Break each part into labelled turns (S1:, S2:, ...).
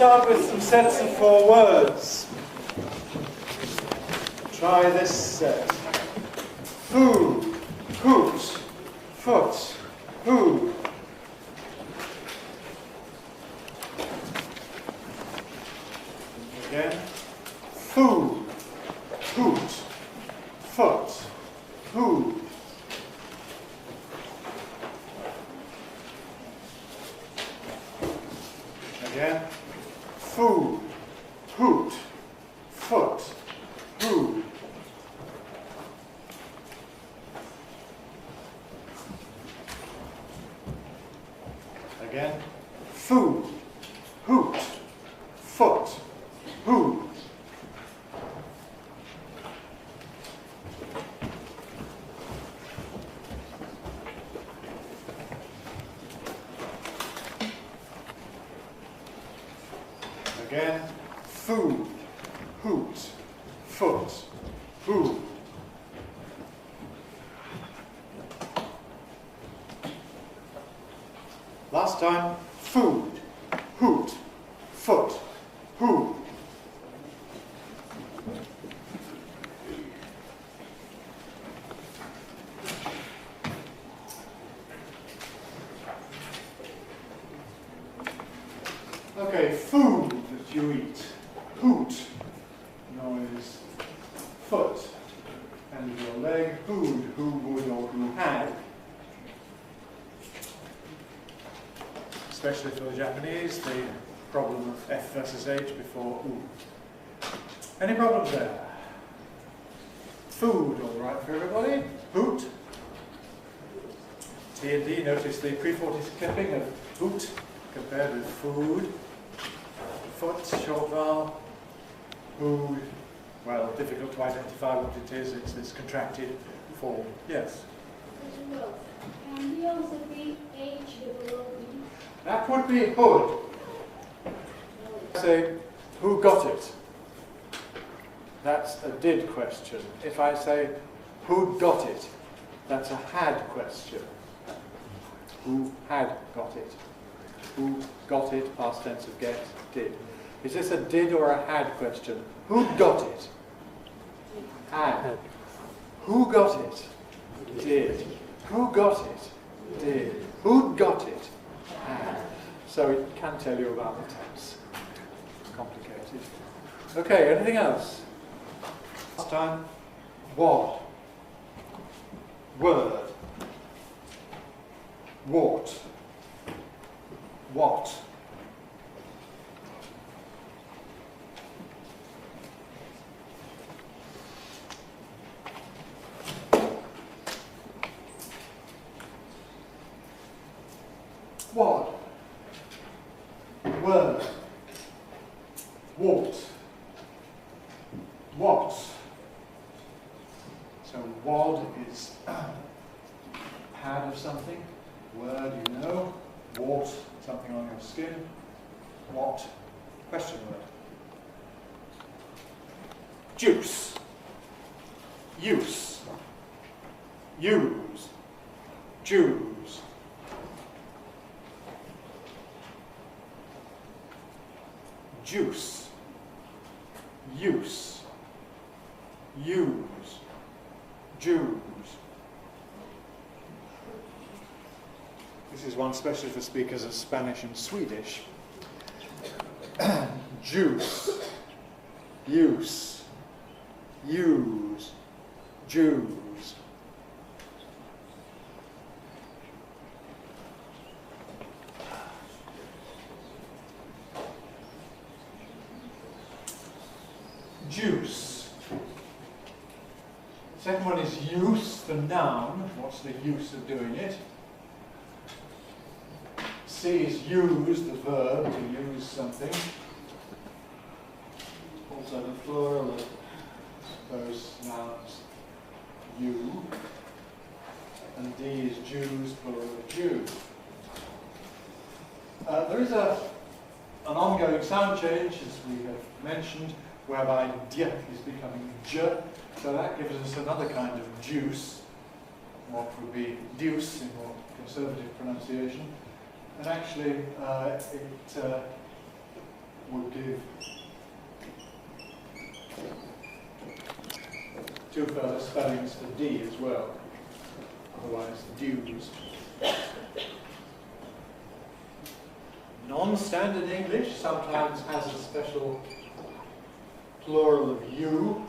S1: start with some sets of 4 words. Try this set. Food, hoot, foot, who. Again. Food, hoot, foot, who. Again. Food, hoot, foot, who. Again. Food, hoot, foot, who. Again, food, hoot, foot, who. Last time, food, hoot, foot, who. Okay, food that you eat. Hoot, noise, foot, and your leg. Who'd, who would, or who had. Especially for the Japanese, the problem of F versus H before U. Any problems there? Food, all right for everybody. Hoot. T and D, notice the pre-40 clipping of hoot compared with food. Foot, short vowel. Food, well, difficult to identify what it is. It's this contracted form. Yes?
S2: Can we also be H below B?
S1: That would be hood. Say, who got it? That's a did question. If I say, who got it? That's a had question. Who had got it? Who got it, past tense of get, did. Is this a did or a had question? Who got it? Had. Who got it? Did. Who got it? Did. Who got it? Had. So it can tell you about the tense. Complicated. Okay, anything else? Last time, what? Word. What? What? What? Word. What? What? So wad is pad of something. Word, you know. Wart, something on your skin. What? Question word. Juice. Use. Use. Jews. Juice. Use. Use. Jews. This is one especially for speakers of Spanish and Swedish. Juice. Use. Use. Jews. Juice. Second one is use, the noun. What's the use of doing it? C is use, the verb, to use something. Also the plural of those nouns, you. And D is Jews, plural of Jew. There is an ongoing sound change, as we have mentioned, whereby d is becoming j. So that gives us another kind of juice, what would be deuce in more conservative pronunciation. And actually, it would give two further spellings for D as well, otherwise dews. Non-standard English sometimes has a special plural of you.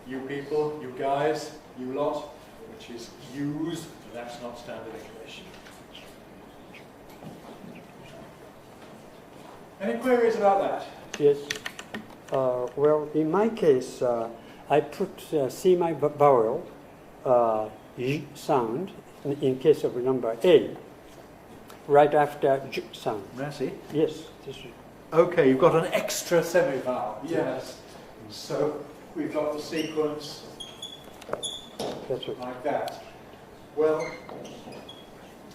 S1: You people, you guys, you lot, which is yous, but that's not standard English. Any queries about that?
S3: Yes. Well, in my case, I put semi-vowel y sound in case of number A, right after j sound.
S1: Messy?
S3: Yes. This is
S1: Okay, you've got an extra semi-vowel. Yes. So we've got the sequence
S3: that's right.
S1: like that. Well,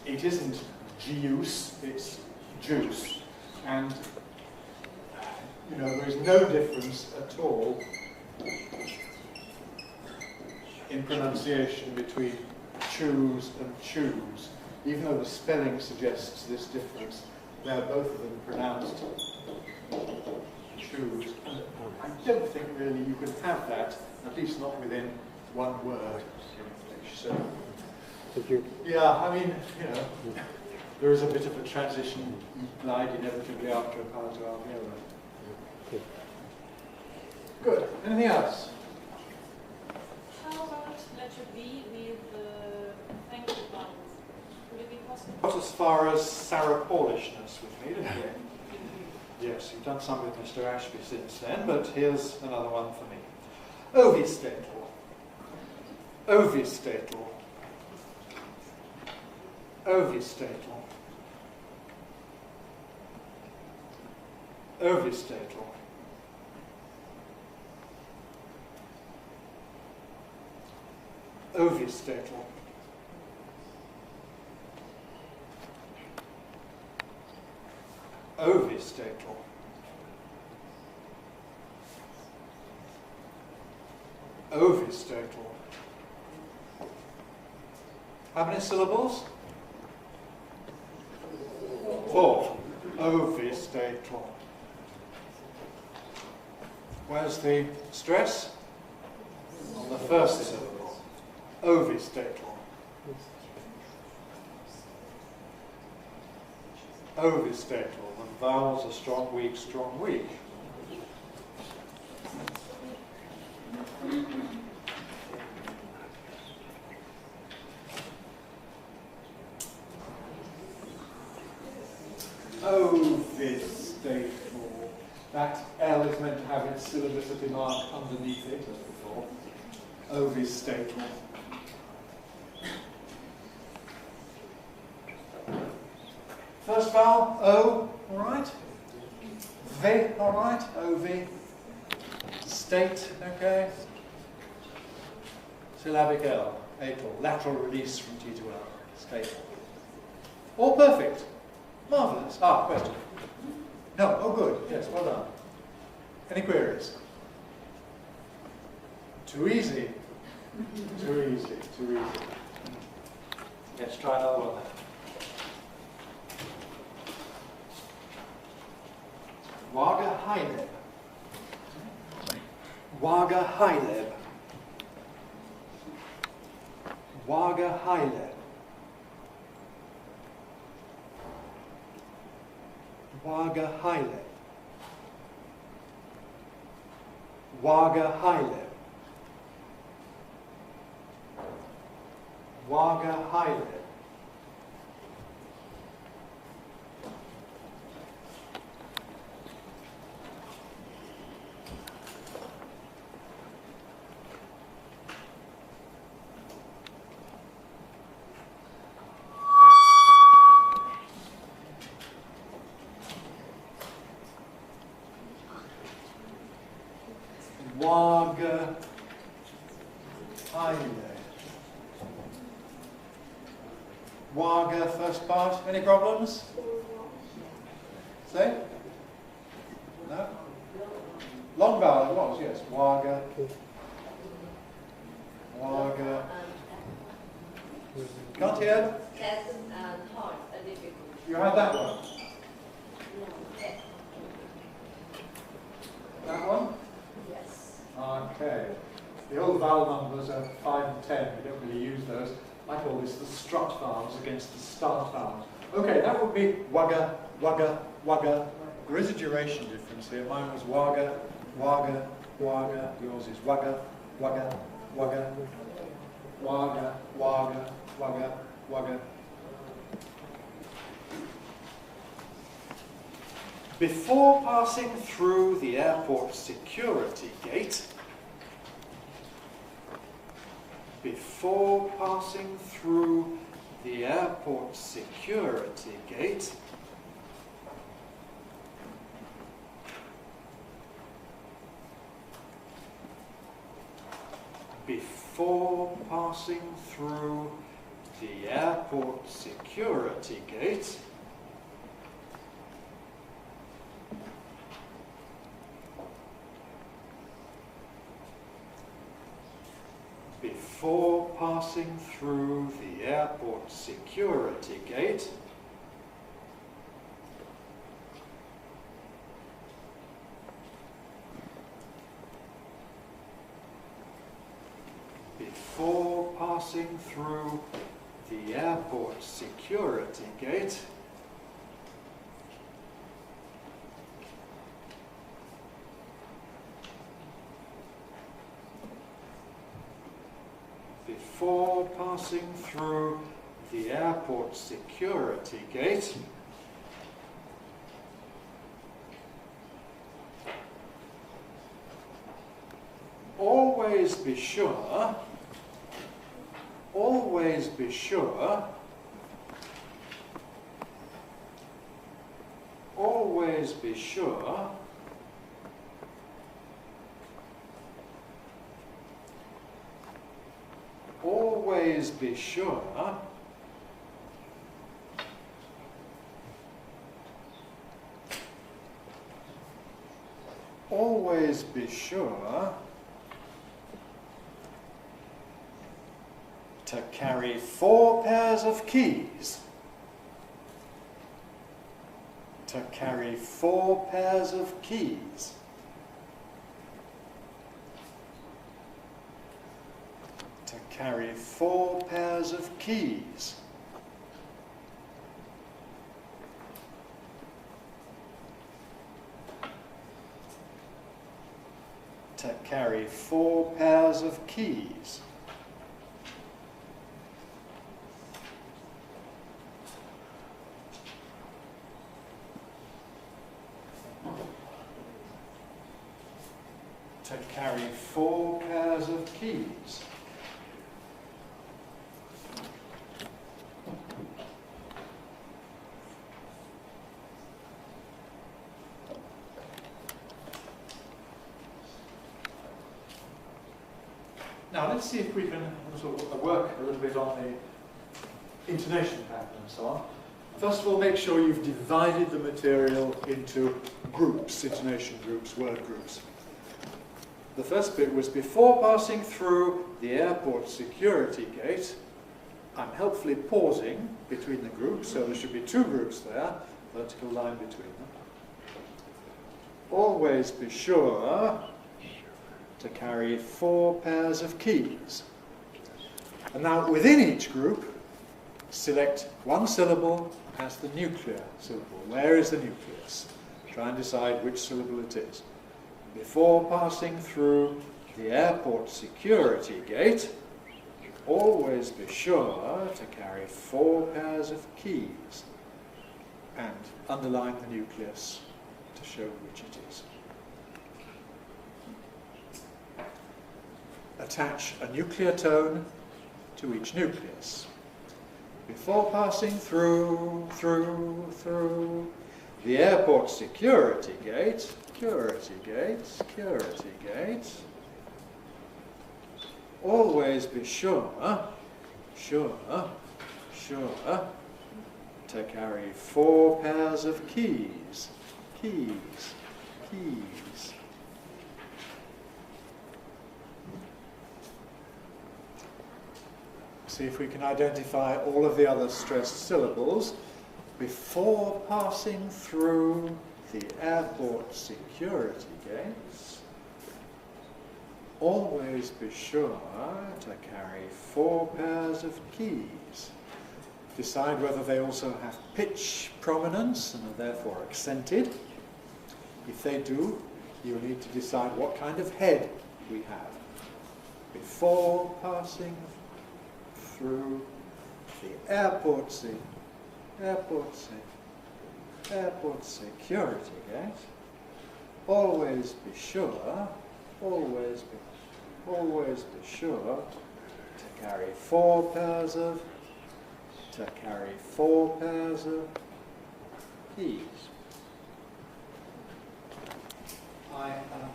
S1: it isn't juice, it's juice. And, you know, there is no difference at all in pronunciation between choose and choose. Even though the spelling suggests this difference, they're both of them pronounced choose. And I don't think really you can have that, at least not within one word in English. So,
S3: Thank you.
S1: yeah, I mean, you know, there is a bit of a transition glide inevitably after a part of alveolar.
S3: Okay.
S1: Good. Anything else?
S4: How about letter B with the thank you vowels? Would it be possible?
S1: Got as far as Sarah Paulishness with me, didn't you? Yes, you've done some with Mr. Ashby since then, but here's another one for me. Ovistatal. Ovistatal. Ovistatal. Ovistatal. Ovistatal. Ovistatal. Ovistatal. How many syllables? 4. Ovistatal. Where's the stress? On the first syllable. Ovistatal. Ovistatal. The vowels are strong, weak, strong, weak. Ovistatal. That L is meant to have its syllabicity mark underneath it, as before. Ovistatal. First vowel, O, all right? V, all right? O-V. State, okay? Syllabic L, atal, lateral release from T to L, state. All perfect. Marvellous. Ah, question. No, oh good, yes, well done. Any queries? Too easy. Too easy, too easy. Let's try another one then. Waga Hyleb. Waga Hyleb. Waga Hyleb. Waga Hyleb. Waga Hyleb. Waga Hyleb. Waga Hyleb. Waga, first part. Any problems? Say? No? Long vowel it was, yes. Waga. Waga. Can't hear?
S5: That's hard, a difficult.
S1: You had that one? vowel numbers are 5 and 10. We don't really use those. I call this the strut vowels against the start vowels. Okay, that would be wagga, wagga, wagga. There is a duration difference here. Mine was wagga, wagga, wagga. Yours is wagga, wagga, wagga, wagga, wagga, wagga, wagga. Before passing through the airport security gate, before passing through the airport security gate, before passing through the airport security gate, before passing through the airport security gate, before passing through the airport security gate, before passing through the airport security gate, always be sure, always be sure, always be sure always be sure always be sure to carry 4 pairs of keys. To carry 4 pairs of keys. To carry 4 pairs of keys. To carry 4 pairs of keys. To carry 4 pairs of keys. Now let's see if we can sort of work a little bit on the intonation pattern and so on. First of all, make sure you've divided the material into groups, intonation groups, word groups. The first bit was before passing through the airport security gate. I'm helpfully pausing between the groups, so there should be 2 groups there, vertical line between them. Always be sure to carry 4 pairs of keys. And now within each group, select 1 syllable as the nuclear syllable. Where is the nucleus? Try and decide which syllable it is. Before passing through the airport security gate, always be sure to carry 4 pairs of keys and underline the nucleus to show which it is. Attach a nuclear tone to each nucleus. Before passing through the airport security gate, security gate, always be sure to carry 4 pairs of keys. See if we can identify all of the other stressed syllables before passing through the airport security gates. always be sure to carry 4 pairs of keys. Decide whether they also have pitch prominence and are therefore accented. If they do, you'll need to decide what kind of head we have before passing through the airport security gate. Always be sure to carry 4 pairs of keys. I am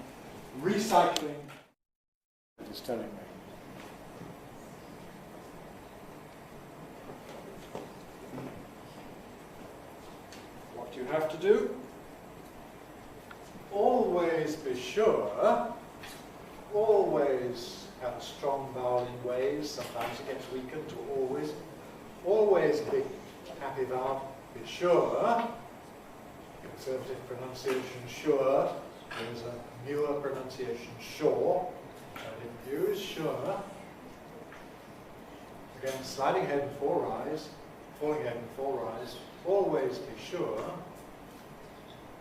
S1: recycling. It is telling me. What you have to do? Always be sure. Always have a strong vowel in ways. Sometimes it gets weakened to always. Always big happy vowel. Be sure. Conservative pronunciation sure. There's a newer pronunciation sure. I didn't use sure. Again, sliding head and 4 rise, falling head and 4 rise. Always be sure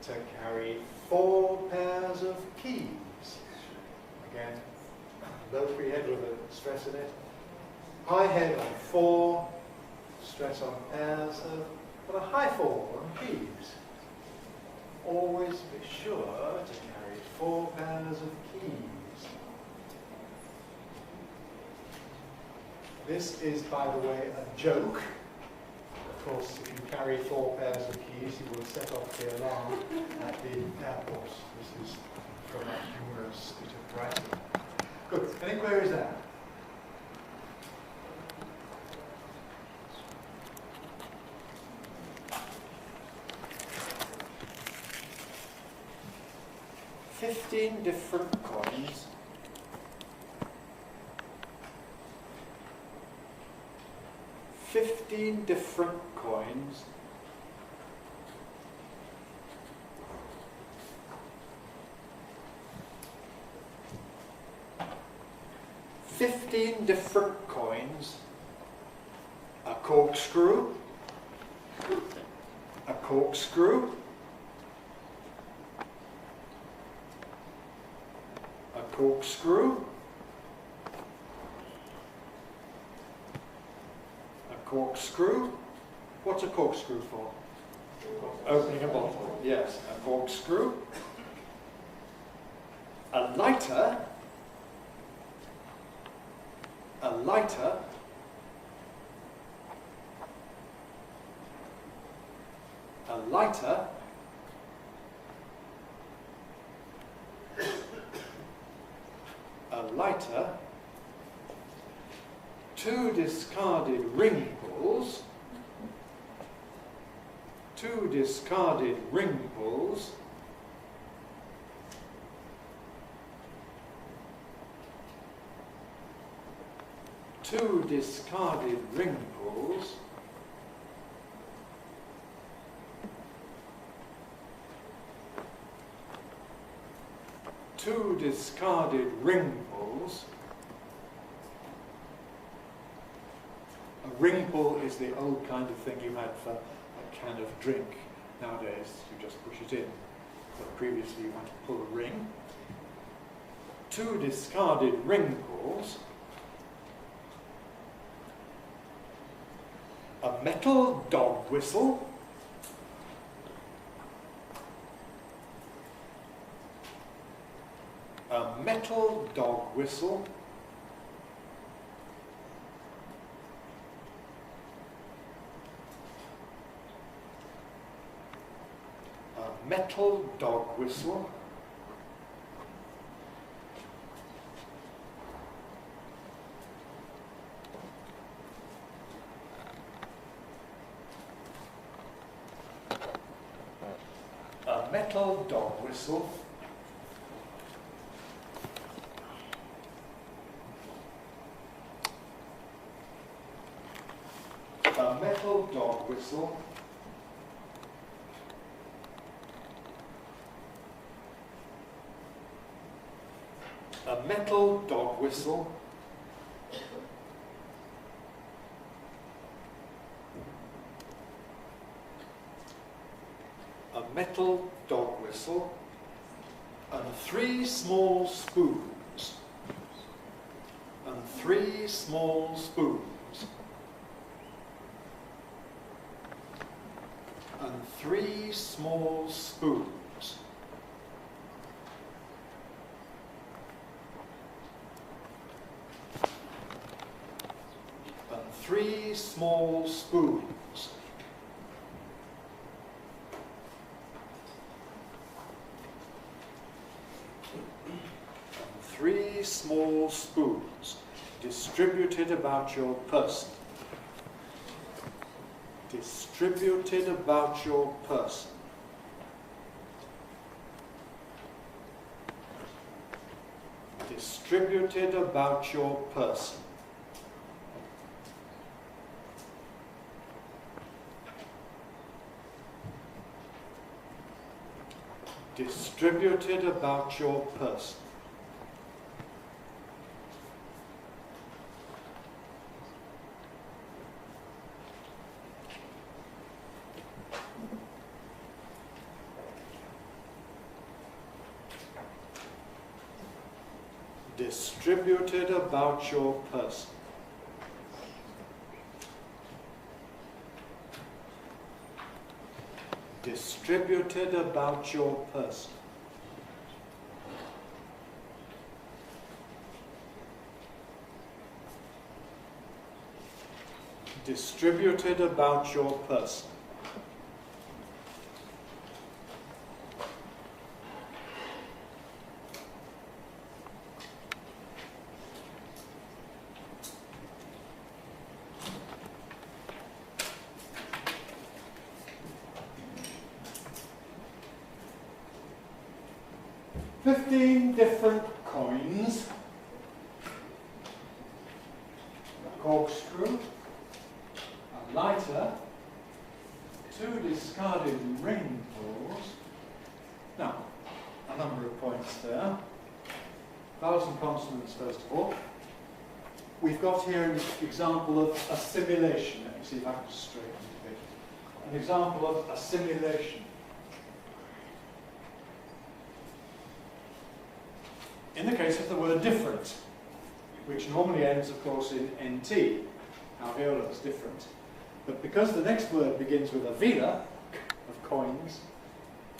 S1: to carry 4 pairs of keys. Again, low free head with a stress in it. High head on 4, stress on pairs of, but a high 4 on keys. Always be sure to carry 4 pairs of keys. This is, by the way, a joke. Of course, if you carry 4 pairs of keys, you will set off the alarm at the airport. This is from a humorous bit of writing. Good. Any queries there? $15 different coins. 15 different coins. $15 different coins. A corkscrew. A corkscrew. A corkscrew. Corkscrew. What's a corkscrew for? Opening a bottle. Yes, a corkscrew. A lighter. A lighter. A lighter. A lighter. 2 discarded ring pulls. 2 discarded ring pulls. 2 discarded ring pulls. Two discarded ring pulls. A ring pull is the old kind of thing you had for a can of drink. Nowadays, you just push it in. But previously, you had to pull a ring. 2 discarded ring pulls. A metal dog whistle. A metal dog whistle. A metal dog whistle. A metal dog whistle. A metal dog whistle. A metal dog whistle. A metal dog whistle. And 3 small spoons. And 3 small spoons. And 3 small spoons. And 3 small spoons. And 3 small spoons distributed about your person. Distributed about your person. Distributed about your person. Distributed about your person. Distributed about your person. Distributed about your person. Distributed about your person. Different coins, a corkscrew, a lighter, 2 discarded ring balls. Now, a number of points there. Vowels and consonants first of all. We've got here an example of assimilation. Let me see if I can straighten it a bit. An example of assimilation. In the case of the word different, which normally ends, of course, in NT, alveolar is different. But because the next word begins with a vela of coins,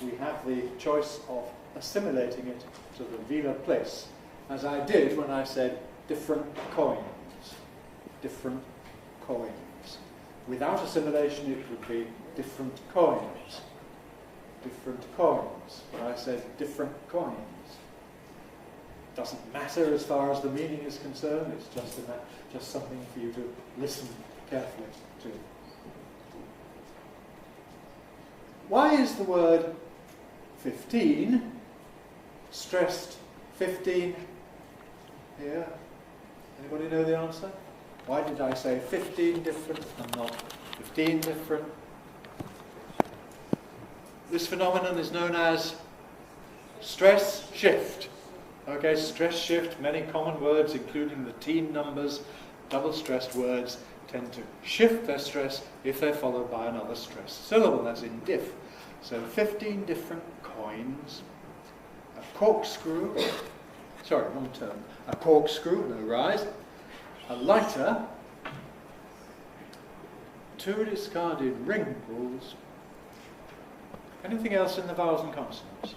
S1: we have the choice of assimilating it to the vela place, as I did when I said different coins. Different coins. Without assimilation, it would be different coins. Different coins. But I said different coins. Doesn't matter as far as the meaning is concerned, it's just something for you to listen carefully to. Why is the word 15 stressed 15 here? Anybody know the answer? Why did I say 15 different and not 15 different? This phenomenon is known as stress shift. Okay, stress shift, many common words, including the teen numbers, double-stressed words, tend to shift their stress if they're followed by another stressed syllable, as in diff. So 15 different coins, a corkscrew, sorry, wrong term, a corkscrew, no rise, a lighter, 2 discarded ring balls. Anything else in the vowels and consonants?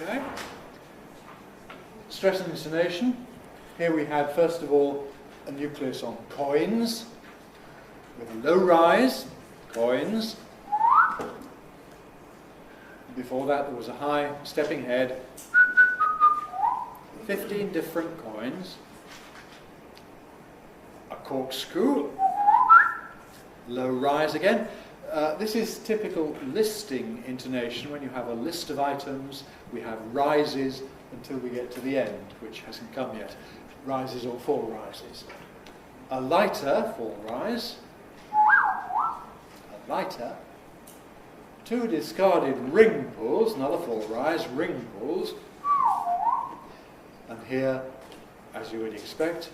S1: Okay. Stress and intonation. Here we had, first of all, a nucleus on coins, with a low rise, coins. Before that there was a high stepping head. 15 different coins. A corkscrew. Low rise again. This is typical listing intonation. When you have a list of items, we have rises until we get to the end, which hasn't come yet. Rises or fall rises. A lighter, fall rise. A lighter. 2 discarded ring pulls, another 4 rise, ring pulls. And here, as you would expect,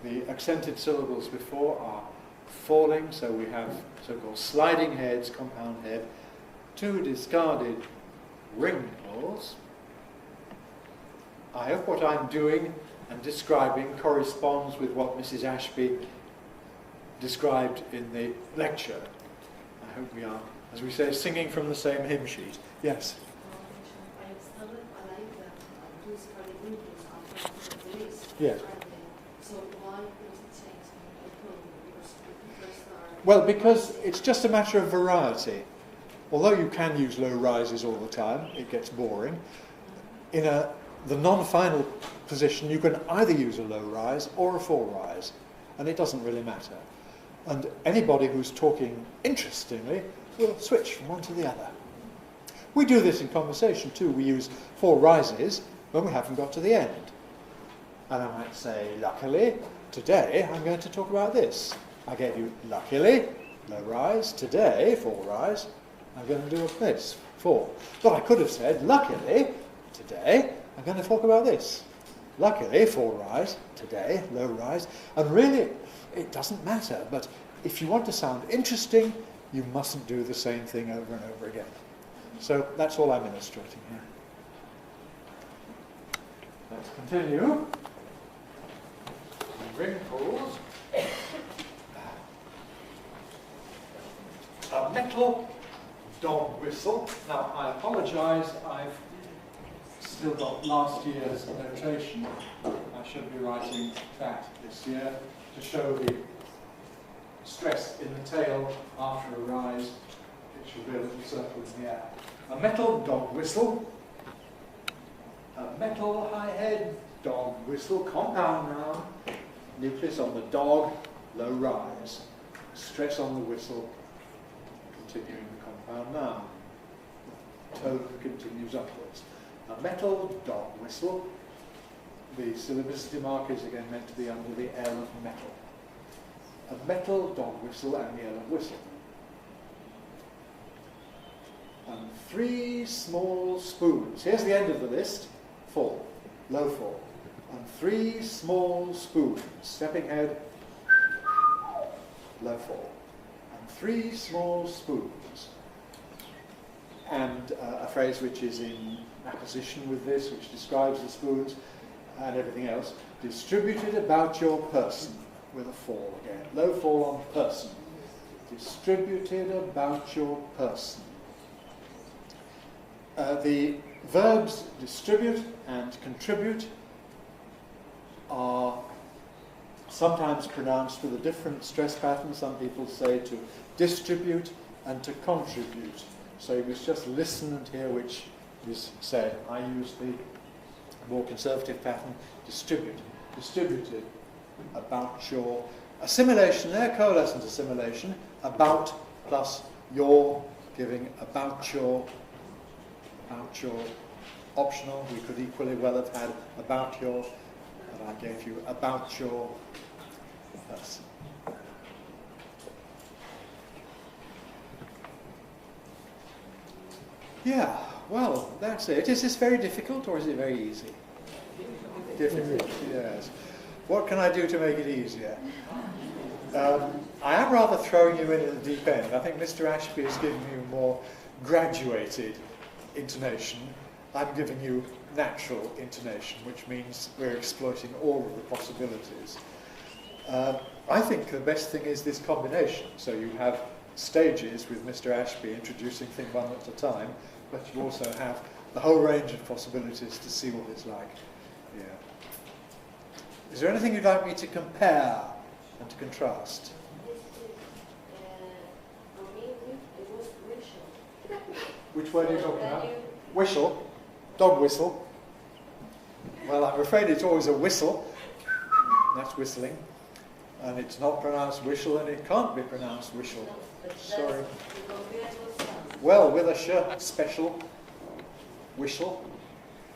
S1: the accented syllables before are falling, so we have so-called sliding heads, compound head. 2 discarded ring pulls. I hope what I'm doing and describing corresponds with what Mrs. Ashby described in the lecture. I hope we are, as we say, singing from the same hymn sheet. Yes? Yes.
S5: So why does it change when you pull? Because
S1: Well, because it's just a matter of variety. Although you can use low rises all the time, it gets boring. In the non-final position, you can either use a low rise or a 4 rise, and it doesn't really matter. And anybody who's talking interestingly will switch from one to the other. We do this in conversation too. We use 4 rises when we haven't got to the end. And I might say, luckily, today I'm going to talk about this. I gave you luckily, low rise, today, 4 rise, I'm going to do this, 4. But I could have said, luckily, today, I'm going to talk about this. Luckily, 4 rise, today, low rise. And really, it doesn't matter. But if you want to sound interesting, you mustn't do the same thing over and over again. So that's all I'm illustrating here. Let's continue. Ring pulls. A metal dog whistle. Now, I apologise, I've still got last year's notation. I should be writing that this year to show the stress in the tail after a rise. It should be a little circle in the air. A metal dog whistle. A metal high-head dog whistle, compound noun. Nucleus on the dog, low rise. Stress on the whistle, continuing the compound noun. Tone continues upwards. A metal dog whistle. The syllabicity mark is again meant to be under the L of metal. A metal dog whistle and the L of whistle. And 3 small spoons. Here's the end of the list. 4. Low 4. And 3 small spoons. Stepping head. Low 4. And 3 small spoons. And a phrase which is in apposition with this, which describes the spoons and everything else. Distributed about your person. With a fall again. Low fall on person. Distributed about your person. The verbs distribute and contribute are sometimes pronounced with a different stress pattern. Some people say to distribute and to contribute. So you must just listen and hear which is said. I use the more conservative pattern, distribute. Distributed about your assimilation there, coalescent assimilation, about plus your, giving about your optional. We could equally well have had about your, but I gave you about your person. Yeah, well, that's it. Is this very difficult or is it very easy? Difficult, yes. What can I do to make it easier? I am rather throwing you in at the deep end. I think Mr. Ashby is giving you more graduated intonation. I'm giving you natural intonation, which means we're exploiting all of the possibilities. I think the best thing is this combination. So you have stages with Mr. Ashby introducing thing one at a time, but you also have the whole range of possibilities to see what it's like. Yeah. Is there anything you'd like me to compare and to contrast?
S5: For me, it was whistle.
S1: Which word are you talking about? Whistle? Dog whistle? Well, I'm afraid it's always a whistle. That's whistling. And it's not pronounced whistle, and it can't be pronounced whistle. Sorry. Well, with a sh, special. Whistle.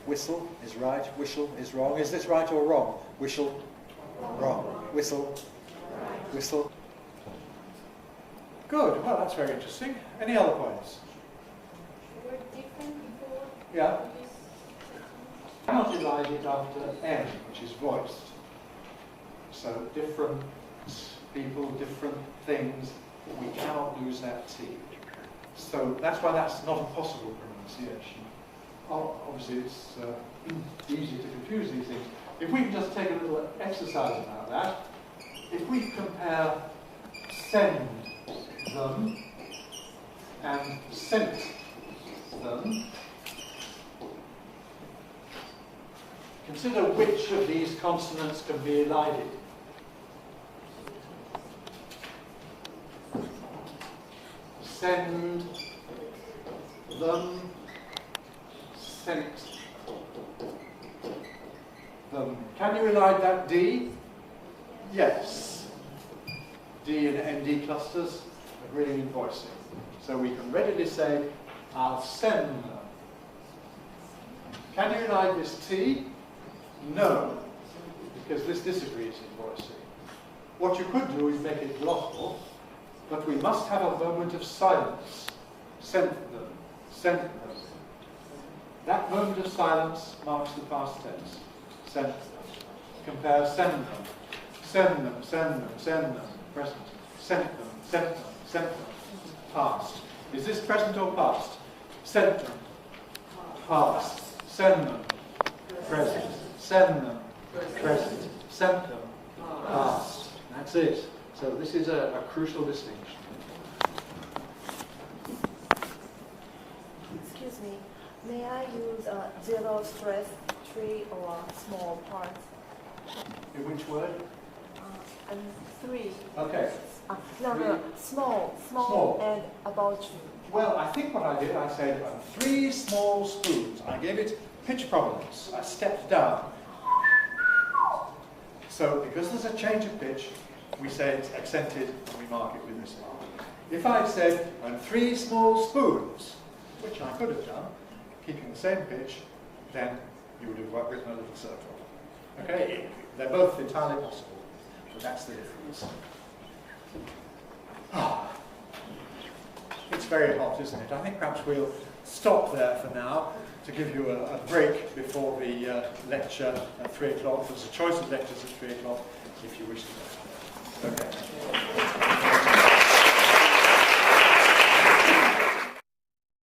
S1: Whistle is right, whistle is wrong. Is this right or wrong? Whistle, wrong. Whistle, whistle. Good, well that's very interesting. Any other points? Yeah. Cannot divide it after N, which is voiced. So different people, different things, we cannot lose that T. So that's why that's not a possible pronunciation. Obviously it's easy to confuse these things. If we can just take a little exercise about that, if we compare send them and sent them, consider which of these consonants can be elided. Send them, sent them. Can you elide that D? Yes. D and ND clusters agreeing in voicing. So we can readily say, I'll send them. Can you elide this T? No, because this disagrees in voicing. What you could do is make it glottal, but we must have a moment of silence. Sent them, sent them. That moment of silence marks the past tense. Sent them. Compare send them. Send them, send them, send them. Present. Sent them, sent them, sent them. Past. Is this present or past? Sent them. Past. Send them. Present. Send them. Present. Sent them. Past. That's it. So this is a crucial distinction.
S6: Excuse me, may I use a zero stress tree or small parts?
S1: In which word?
S6: And three.
S1: Okay.
S6: No, small,
S1: Small.
S6: and about you.
S1: Well, I think what I did, I said 3 small spoons. I gave it pitch prominence. I stepped down. So because there's a change of pitch, we say it's accented and we mark it with this mark. If I said 3 small spoons, which I could have done, keeping the same pitch, then you would have written a little circle. Okay? They're both entirely possible, but that's the difference. It's very hot, isn't it? I think perhaps we'll stop there for now to give you a break before the lecture at 3 o'clock. There's a choice of lectures at 3 o'clock if you wish to go. Okay.